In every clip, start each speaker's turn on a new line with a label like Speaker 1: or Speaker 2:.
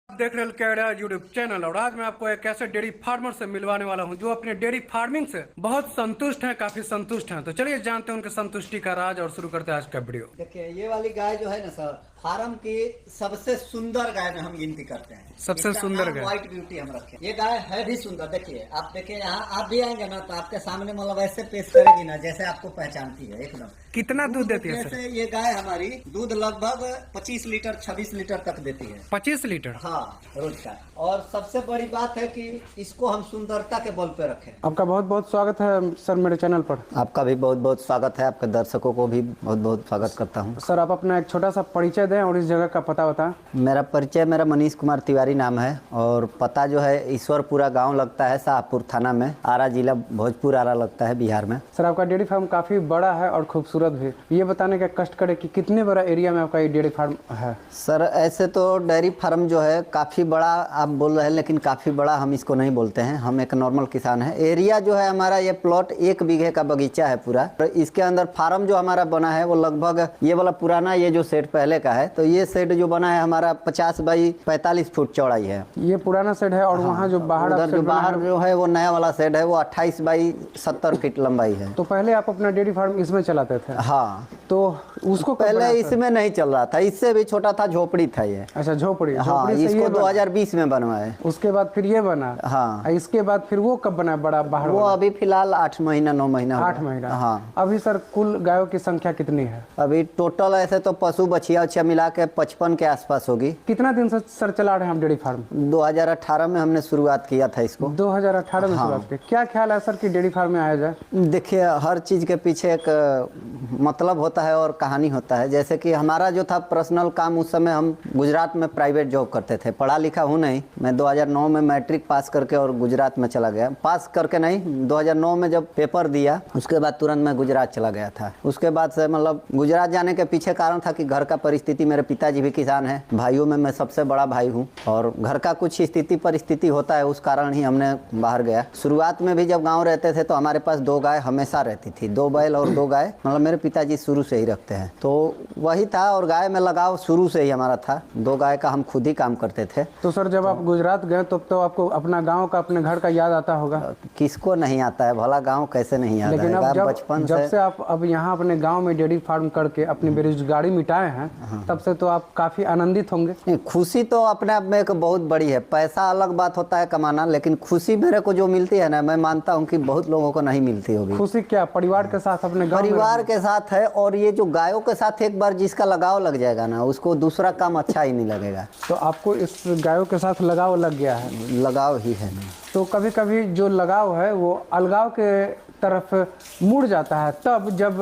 Speaker 1: देख रहे Kaira YouTube channel और आज मैं आपको एक ऐसे डेयरी फार्मर से मिलवाने वाला हूं जो अपने डेयरी फार्मिंग से बहुत संतुष्ट हैं, काफी संतुष्ट हैं। तो चलिए जानते हैं उनके संतुष्टि का राज और शुरू करते हैं आज का वीडियो।
Speaker 2: देखिए ये वाली गाय जो है ना सर, फार्म की सबसे सुंदर गाय में हम गिनती करते हैं।
Speaker 1: सबसे सुंदर गाय
Speaker 2: व्हाइट ब्यूटी हम रखे। ये गाय है भी सुंदर। देखिए आप देखिए यहाँ आप भी आएंगे ना तो आपके सामने मतलब ऐसे पेश करेगी ना जैसे आपको पहचानती है एकदम।
Speaker 1: कितना दूध देती है सर?
Speaker 2: जैसे ये गाय हमारी दूध लगभग 25 लीटर 26 लीटर तक देती है।
Speaker 1: 25 लीटर?
Speaker 2: हाँ, रोज का। और सबसे बड़ी बात है कि इसको हम सुंदरता के बल पे रखें।
Speaker 1: आपका बहुत बहुत स्वागत है सर मेरे चैनल पर।
Speaker 2: आपका भी बहुत बहुत स्वागत है, आपके दर्शकों को भी बहुत बहुत स्वागत करता हूँ।
Speaker 1: सर आप अपना एक छोटा सा परिचय दें और इस जगह का पता बताएं।
Speaker 2: मेरा मनीष कुमार तिवारी नाम है और पता जो है ईश्वरपुरा गांव लगता है, शाहपुर थाना में, आरा जिला भोजपुर आरा लगता है, बिहार में।
Speaker 1: सर आपका डेयरी फार्म काफी बड़ा है और खूबसूरत भी। ये बताने का कष्ट करें कि कितने बड़ा एरिया में आपका ये डेयरी फार्म है?
Speaker 2: सर ऐसे तो डेयरी फार्म जो है काफ़ी बड़ा आप बोल रहे हैं, लेकिन काफ़ी बड़ा हम इसको नहीं बोलते हैं। हम एक नॉर्मल किसान है। एरिया जो है हमारा ये प्लॉट 1 बीघे का बगीचा है पूरा। तो इसके अंदर फार्म जो हमारा बना है वो लगभग ये वाला पुराना ये जो सेट पहले का है, तो ये सेट जो बना है हमारा 50 बाई 45 फुट चौड़ाई है।
Speaker 1: ये पुराना सेट है और वहाँ जो बाहर
Speaker 2: उधर जो बाहर जो है वो नया वाला सेट है, वो 28 बाई 70 फीट लंबाई है।
Speaker 1: तो पहले आप अपना डेयरी फार्म इसमें चलाते थे?
Speaker 2: हाँ।
Speaker 1: तो उसको
Speaker 2: पहले इसमें नहीं चल रहा था, इससे भी छोटा था, झोपड़ी था ये।
Speaker 1: अच्छा झोपड़ी।
Speaker 2: हाँ, इसको 2020 में बनवाए।
Speaker 1: उसके बाद फिर ये बना।
Speaker 2: हाँ।
Speaker 1: इसके बाद फिर वो कब बना बड़ा बाहर?
Speaker 2: वो अभी फिलहाल 8 महीना 9 महीना।
Speaker 1: 8 महीना।
Speaker 2: हाँ।
Speaker 1: अभी सर कुल गायों की संख्या कितनी है?
Speaker 2: अभी टोटल ऐसे तो पशु बछिया उछिया मिला के 55 के आसपास होगी।
Speaker 1: कितना दिन से सर चला रहे हैं हम डेयरी फार्म?
Speaker 2: 2018 में हमने शुरुआत किया था इसको।
Speaker 1: 2018 में शुरुआत की। क्या ख्याल है सर कि डेयरी फार्म में आया जाए?
Speaker 2: देखिए हर चीज के पीछे एक मतलब होता है और कहानी होता है। जैसे कि हमारा जो था पर्सनल काम, उस समय हम गुजरात में प्राइवेट जॉब करते थे। पढ़ा लिखा हूँ नहीं, मैं 2009 में मैट्रिक पास करके और गुजरात में चला गया। पास करके नहीं, 2009 में जब पेपर दिया उसके बाद तुरंत मैं गुजरात चला गया था। उसके बाद से मतलब गुजरात जाने के पीछे कारण था कि घर का परिस्थिति, मेरे पिताजी भी किसान है, भाइयों में मैं सबसे बड़ा भाई हूँ और घर का कुछ स्थिति परिस्थिति होता है, उस कारण ही हमने बाहर गया। शुरुआत में भी जब गाँव रहते थे तो हमारे पास 2 गाय हमेशा रहती थी, 2 बैल और 2 गाय, मतलब मेरे पिताजी शुरू से ही रखते हैं, तो वही था। और गाय में लगाव शुरू से ही हमारा था। 2 गाय का हम खुद ही काम करते थे।
Speaker 1: तो सर जब आप गुजरात गए तो आपको अपना गांव का, अपने घर का याद आता होगा?
Speaker 2: किसको नहीं आता है, भला गांव कैसे नहीं याद
Speaker 1: लेकिन
Speaker 2: आएगा?
Speaker 1: अब
Speaker 2: बचपन
Speaker 1: जब से आप अब यहाँ अपने गांव में डेयरी फार्म करके अपनी बेरोजगारी मिटाए हैं, तब से तो आप काफी आनंदित होंगे।
Speaker 2: खुशी तो अपने आप में एक बहुत बड़ी है। पैसा अलग बात होता है कमाना, लेकिन खुशी मेरे को जो मिलती है ना, मैं मानता हूँ कि बहुत लोगों को नहीं मिलती होगी।
Speaker 1: खुशी क्या परिवार के साथ, अपने गाँव
Speaker 2: परिवार के साथ है। और ये जो गायों के साथ एक बार जिसका लगाव लग जाएगा ना, उसको दूसरा काम अच्छा ही नहीं लगेगा।
Speaker 1: तो आपको इस गायों के साथ लगाव लग गया है?
Speaker 2: लगाव ही है।
Speaker 1: तो कभी कभी जो लगाव है वो अलगाव के तरफ मुड़ जाता है, तब जब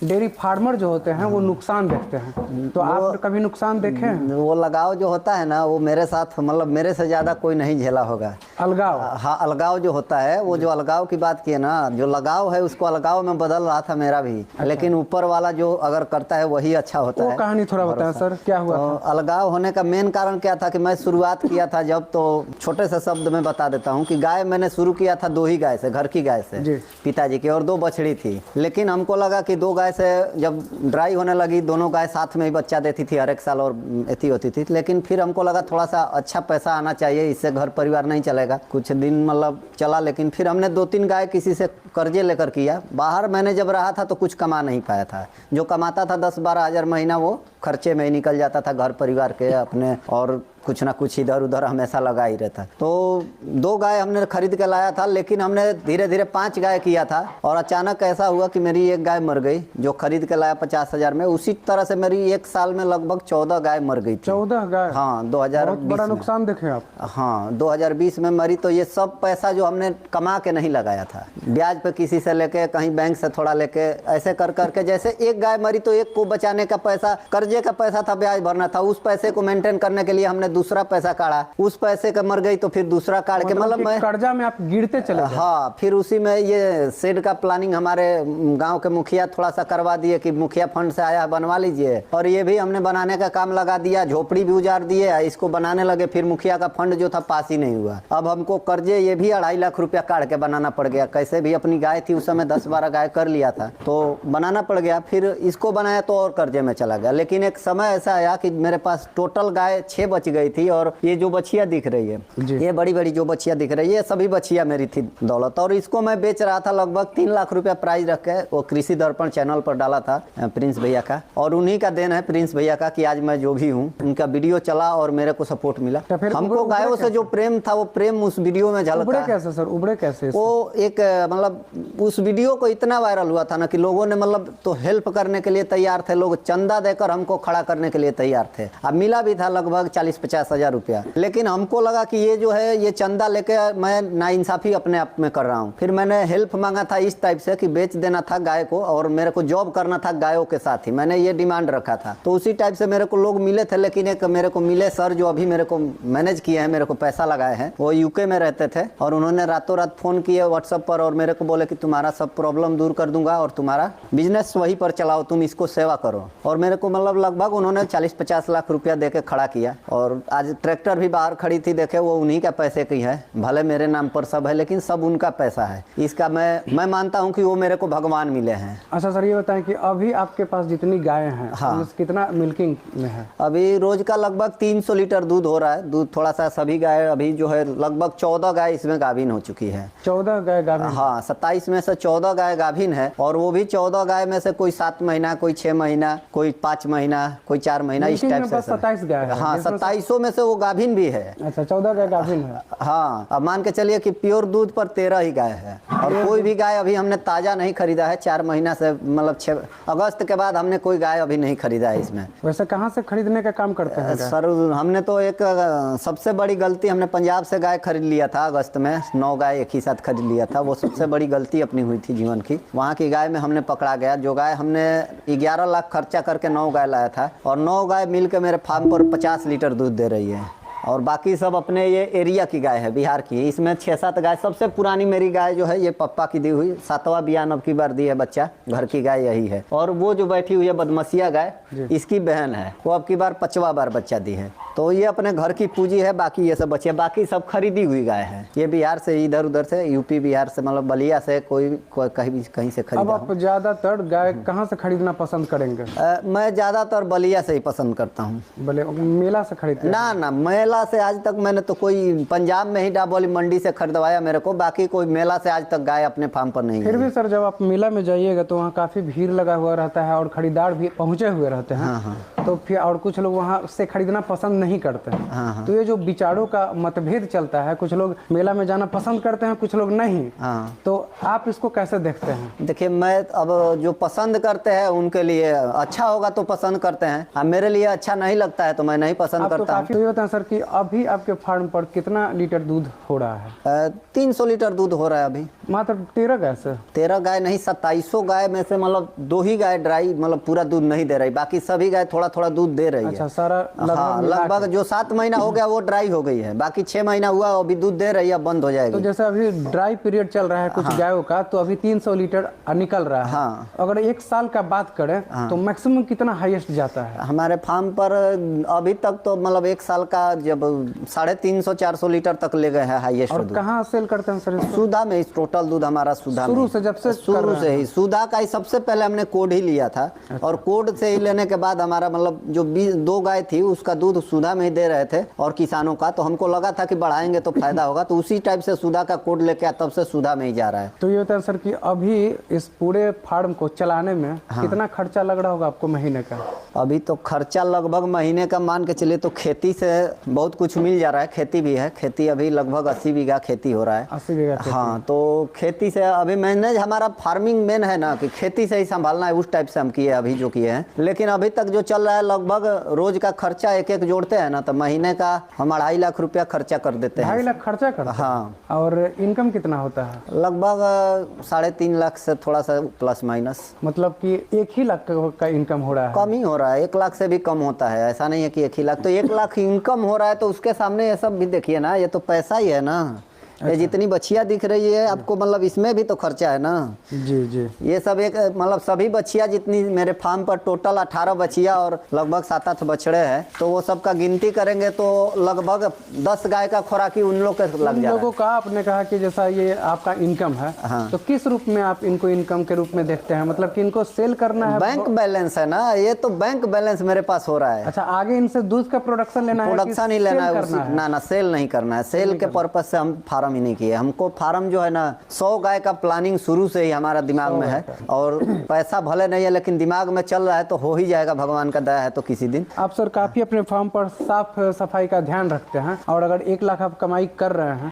Speaker 1: डेयरी फार्मर जो होते हैं वो नुकसान देखते हैं। तो आप कभी नुकसान देखे हैं?
Speaker 2: वो लगाव जो होता है ना, वो मेरे साथ मतलब मेरे से ज़्यादा कोई नहीं झेला होगा।
Speaker 1: अलगाव?
Speaker 2: हाँ, अलगाव जो होता है, वो जो अलगाव की बात की है ना, जो लगाव है उसको अलगाव में बदल रहा था मेरा भी। अच्छा। लेकिन ऊपर वाला जो अगर करता है वही अच्छा होता है।
Speaker 1: वो कहानी थोड़ा बताएं सर, क्या हुआ था?
Speaker 2: अलगाव होने का मेन कारण क्या था कि मैं शुरुआत किया था जब, तो छोटे से शब्द में बता देता हूँ कि गाय मैंने शुरू किया था 2 ही गाय से, घर की गाय से पिताजी की, और 2 बछड़ी थी। लेकिन हमको लगा कि 2 गाय से जब ड्राई होने लगी, दोनों गाय साथ में ही बच्चा देती थी हर एक साल और एथी होती थी। लेकिन फिर हमको लगा थोड़ा सा अच्छा पैसा आना चाहिए, इससे घर परिवार नहीं चलेगा। कुछ दिन मतलब चला, लेकिन फिर हमने 2-3 गाय किसी से कर्जे लेकर किया। बाहर मैंने जब रहा था तो कुछ कमा नहीं पाया था। जो कमाता था 10-12 हज़ार महीना, वो खर्चे में ही निकल जाता था, घर परिवार के अपने, और कुछ ना कुछ इधर उधर हमेशा लगा ही रहता। तो 2 गाय हमने खरीद के लाया था, लेकिन हमने धीरे धीरे 5 गाय किया था। और अचानक ऐसा हुआ कि मेरी 1 गाय मर गई, जो खरीद के लाया 50,000 में। उसी तरह से मेरी 1 साल में लगभग 14 गाय मर गई थी।
Speaker 1: 14 गाय?
Speaker 2: हाँ, 2020
Speaker 1: बहुत बड़ा नुकसान देखे आप।
Speaker 2: हाँ, 2020 में मरी। तो ये सब पैसा जो हमने कमा के नहीं लगाया था, ब्याज पे किसी से लेके, कहीं बैंक से थोड़ा लेके, ऐसे कर करके, जैसे 1 गाय मरी तो 1 को बचाने का पैसा, कर्जे का पैसा था, ब्याज भरना था, उस पैसे को मेंटेन करने के लिए हमने दूसरा पैसा काढ़ा। उस पैसे का मर गई तो फिर दूसरा काढ़ के, मतलब मैं
Speaker 1: कर्जा में आप गिरते चले गए।
Speaker 2: हाँ, फिर उसी में ये शेड का प्लानिंग हमारे गांव के मुखिया थोड़ा सा करवा दिए कि मुखिया फंड से आया बनवा लीजिए, और ये भी हमने बनाने का काम लगा दिया। झोपड़ी भी उजाड़ दिए, इसको बनाने लगे। फिर मुखिया का फंड जो था पास ही नहीं हुआ। अब हमको कर्जे ये भी 2.5 लाख रुपया काढ़ के बनाना पड़ गया। कैसे भी अपनी गाय थी उस समय, 10-12 गाय कर लिया था, तो बनाना पड़ गया। फिर इसको बनाया तो और कर्जे में चला गया। लेकिन एक समय ऐसा आया कि मेरे पास टोटल गाय 6 बच गई गई थी। और ये जो बछिया दिख रही है, ये बड़ी बड़ी जो बछिया दिख रही है, ये सभी बछिया मेरी थी दौलत। और इसको मैं बेच रहा था लगभग 3 लाख रुपया प्राइस रख के। वो कृषि दर्पण चैनल पर डाला था प्रिंस भैया का, और उन्हीं का देन है प्रिंस भैया का कि आज मैं जो भी हूँ, उनका वीडियो चला और मेरे को सपोर्ट मिला। हमको गायों से जो प्रेम था वो प्रेम उस वीडियो में झलका।
Speaker 1: उबड़े कैसे सर, उबड़े कैसे?
Speaker 2: वो एक मतलब उस वीडियो को इतना वायरल हुआ था ना कि लोगों ने मतलब तो हेल्प करने के लिए तैयार थे, लोग चंदा देकर हमको खड़ा करने के लिए तैयार थे। अब मिला भी था लगभग 40-50 हजार रुपया। लेकिन हमको लगा कि ये जो है ये चंदा लेके मैं नाइंसाफी अपने आप में कर रहा हूँ। फिर मैंने हेल्प मांगा था इस टाइप से कि बेच देना था गाय को, और मेरे को जॉब करना था गायों के साथ ही, मैंने ये डिमांड रखा था। तो उसी टाइप से मेरे को लोग मिले थे। लेकिन एक मेरे को मिले सर जो अभी मेरे को मैनेज किए हैं, मेरे को पैसा लगाए हैं, वो यूके में रहते थे। और उन्होंने रातों रात फोन किए व्हाट्सएप पर और मेरे को बोले कि तुम्हारा सब प्रॉब्लम दूर कर दूंगा और तुम्हारा बिजनेस वहीं पर चलाओ, तुम इसको सेवा करो। और मेरे को मतलब लगभग उन्होंने 40-50 लाख रुपया देके खड़ा किया। और आज ट्रैक्टर भी बाहर खड़ी थी, देखे वो उन्हीं का पैसे की है, भले मेरे नाम पर सब है लेकिन सब उनका पैसा है। इसका मैं मानता हूँ कि वो मेरे को भगवान मिले हैं।
Speaker 1: अच्छा सर, ये बताएं कि अभी आपके पास जितनी गायें हैं,
Speaker 2: हाँ,
Speaker 1: कितना मिल्किंग में है?
Speaker 2: अभी रोज का लगभग 300 लीटर दूध हो रहा है। दूध थोड़ा सा सभी गाय अभी जो है लगभग 14 गाय इसमें गाभिन हो चुकी है।
Speaker 1: 14 गाय गाभिन?
Speaker 2: हाँ, 27 में से 14 गाय गाभिन है। और वो भी 14 गाय में से कोई 7 महीना, कोई 6 महीना, कोई 5 महीना, कोई 4 महीना, इस टाइप से
Speaker 1: 27 गाय है।
Speaker 2: हाँ, 27 में से वो गाभिन भी है।
Speaker 1: अच्छा, 14 गाय गाभिन है।
Speaker 2: हाँ, अब मान के चलिए कि प्योर दूध पर 13 ही गाय है। और कोई भी गाय अभी हमने ताजा नहीं खरीदा है 4 महीना से, मतलब 6 अगस्त के बाद हमने कोई गाय अभी नहीं खरीदा है इसमें।
Speaker 1: वैसे कहाँ से खरीदने का काम करते हैं
Speaker 2: सर? हमने तो एक सबसे बड़ी गलती, हमने पंजाब से गाय खरीद लिया था अगस्त में, 9 गाय एक ही साथ खरीद लिया था। वो सबसे बड़ी गलती अपनी हुई थी जीवन की। वहाँ की गाय में हमने पकड़ा गया। जो गाय हमने 11 लाख खर्चा करके 9 गाय लाया था, और 9 गाय मिलकर मेरे फार्म पर 50 लीटर दूध दे रही है। और बाकी सब अपने ये एरिया की गाय है, बिहार की। इसमें 6-7 गाय, सबसे पुरानी मेरी गाय जो है ये पप्पा की दी हुई 7वां बियान अब की बार दी है बच्चा, घर की गाय यही है। और वो जो बैठी हुई है बदमसिया गाय, इसकी बहन है, वो अब की बार 5वां बार बच्चा दी है। तो ये अपने घर की पूंजी है। बाकी ये सब बच्चे, बाकी सब खरीदी हुई गाय है। ये बिहार से, इधर उधर से, यूपी बिहार से, मतलब बलिया से, कोई कहीं से खरीदा।
Speaker 1: अब आप ज्यादातर गाय कहाँ से खरीदना पसंद करेंगे?
Speaker 2: मैं ज्यादातर बलिया से ही पसंद करता हूँ।
Speaker 1: मेला से खरीदते?
Speaker 2: ना, मेला से आज तक मैंने तो कोई, पंजाब में ही डाबोली मंडी से खरीदवाया मेरे को, बाकी कोई मेला से आज तक गाय अपने फार्म पर नहीं।
Speaker 1: फिर भी सर, जब आप मेला में जाइएगा तो वहाँ काफी भीड़ लगा हुआ रहता है और खरीदार भी पहुंचे हुए रहते हैं।
Speaker 2: हाँ।
Speaker 1: तो फिर और कुछ लोग वहाँ से खरीदना पसंद नहीं करते हैं।
Speaker 2: हाँ।
Speaker 1: तो ये जो विचारों का मतभेद चलता है, कुछ लोग मेला में जाना पसंद करते हैं, कुछ लोग नहीं।
Speaker 2: हाँ।
Speaker 1: तो आप इसको कैसे देखते हैं?
Speaker 2: देखिए, मैं अब जो पसंद करते हैं उनके लिए अच्छा होगा तो पसंद करते हैं। अब मेरे लिए अच्छा नहीं लगता है तो मैं नहीं पसंद करता हूँ।
Speaker 1: तो ये बताएं सर कि अभी आपके फार्म पर कितना लीटर दूध हो रहा है?
Speaker 2: 300 लीटर दूध हो रहा है अभी।
Speaker 1: मात्र 13 गाय से?
Speaker 2: 13 गाय नहीं, 2700 गाय में से मतलब 2 ही गाय ड्राई, मतलब पूरा दूध नहीं दे रही, बाकी सभी गाय थोड़ा थोड़ा दूध दे रही है।
Speaker 1: अच्छा, सारा
Speaker 2: हाँ, लगभग जो 7 महीना हो गया वो ड्राई हो गई है, बाकी 6 महीना हुआ अभी दूध दे रही है, बंद हो जाएगी।
Speaker 1: तो जैसे अभी ड्राई पीरियड चल रहा है कुछ गायों का, तो अभी 300 लीटर निकल रहा है।
Speaker 2: हाँ।
Speaker 1: अगर 1 साल का बात करें तो मैक्सिमम कितना हाईएस्ट जाता है?
Speaker 2: हमारे फार्म पर अभी तक तो मतलब 1 साल का जब 350-400 लीटर तक ले गए हैं हाईएस्ट।
Speaker 1: और कहाँ सेल करते हैं सर?
Speaker 2: सुधा में। इस टोटल दूध हमारा सुधा
Speaker 1: शुरू से, जब से
Speaker 2: शुरू से ही सुधा का ही सबसे पहले हमने कोड ही लिया था। और कोड से ही लेने के बाद हमारा मतलब जो 2 गाय थी उसका दूध सुधा में ही दे रहे थे और किसानों का, तो हमको लगा था कि बढ़ाएंगे तो फायदा होगा, तो उसी टाइप से सुधा का कोड लेके तब से सुधा में ही जा रहा है।
Speaker 1: तो ये होता है सर कि अभी इस पूरे फार्म को चलाने में कितना खर्चा लग रहा होगा आपको महीने का?
Speaker 2: अभी तो खर्चा लगभग महीने का मान के चलिए तो खेती से बहुत कुछ मिल जा रहा है। खेती भी है, खेती अभी लगभग 80 बीघा खेती हो रहा है।
Speaker 1: 80 बीघा?
Speaker 2: हाँ, तो खेती से अभी मैनेज हमारा फार्मिंग मेन है ना कि खेती से ही संभालना है, उस टाइप से हम किए अभी जो किए हैं। लेकिन अभी तक जो चल रहा है लगभग रोज का खर्चा एक जोड़ते हैं ना तो महीने का हम 2.5 लाख रुपया खर्चा कर देते हैं।
Speaker 1: 2.5 लाख खर्चा करते हैं?
Speaker 2: हाँ।
Speaker 1: और इनकम कितना होता है?
Speaker 2: लगभग 3.5 लाख से थोड़ा सा प्लस माइनस।
Speaker 1: मतलब कि 1 ही लाख का इनकम हो रहा है?
Speaker 2: कम ही हो रहा है, 1 लाख से भी कम होता है, ऐसा नहीं है कि 1 ही लाख। तो 1 लाख इनकम हो रहा है तो उसके सामने ये सब भी देखिए ना, ये तो पैसा ही है ना। ये जितनी बछिया दिख रही है आपको, मतलब इसमें भी तो खर्चा है ना।
Speaker 1: जी जी।
Speaker 2: ये सब एक मतलब सभी बछिया जितनी मेरे फार्म पर टोटल 18 बछिया और लगभग 7-8 बछड़े हैं, तो वो सब का गिनती करेंगे तो लगभग 10 गाय का खुराकी उन लोग का लग जाएगा।
Speaker 1: लोगों का आपने कहा कि जैसा ये आपका इनकम है,
Speaker 2: हाँ।
Speaker 1: तो किस रूप में आप इनको इनकम के रूप में देखते हैं? मतलब कि इनको सेल करना है?
Speaker 2: बैंक बैलेंस है ना, ये तो बैंक बैलेंस मेरे पास हो रहा है।
Speaker 1: अच्छा, आगे इनसे दूध का प्रोडक्शन लेना है?
Speaker 2: प्रोडक्शन ही लेना है,
Speaker 1: करना है?
Speaker 2: ना सेल नहीं करना है। सेल के पर्पज से हम फार्म ही नहीं किए। हमको फार्म जो है ना 100 गाय का प्लानिंग शुरू से ही हमारा दिमाग में है, और पैसा भले नहीं है लेकिन दिमाग में चल रहा है तो हो ही जाएगा, भगवान का दया है तो किसी दिन।
Speaker 1: आप सर काफी अपने फार्म पर साफ सफाई का ध्यान रखते हैं, और अगर 1 लाख आप कमाई कर रहे हैं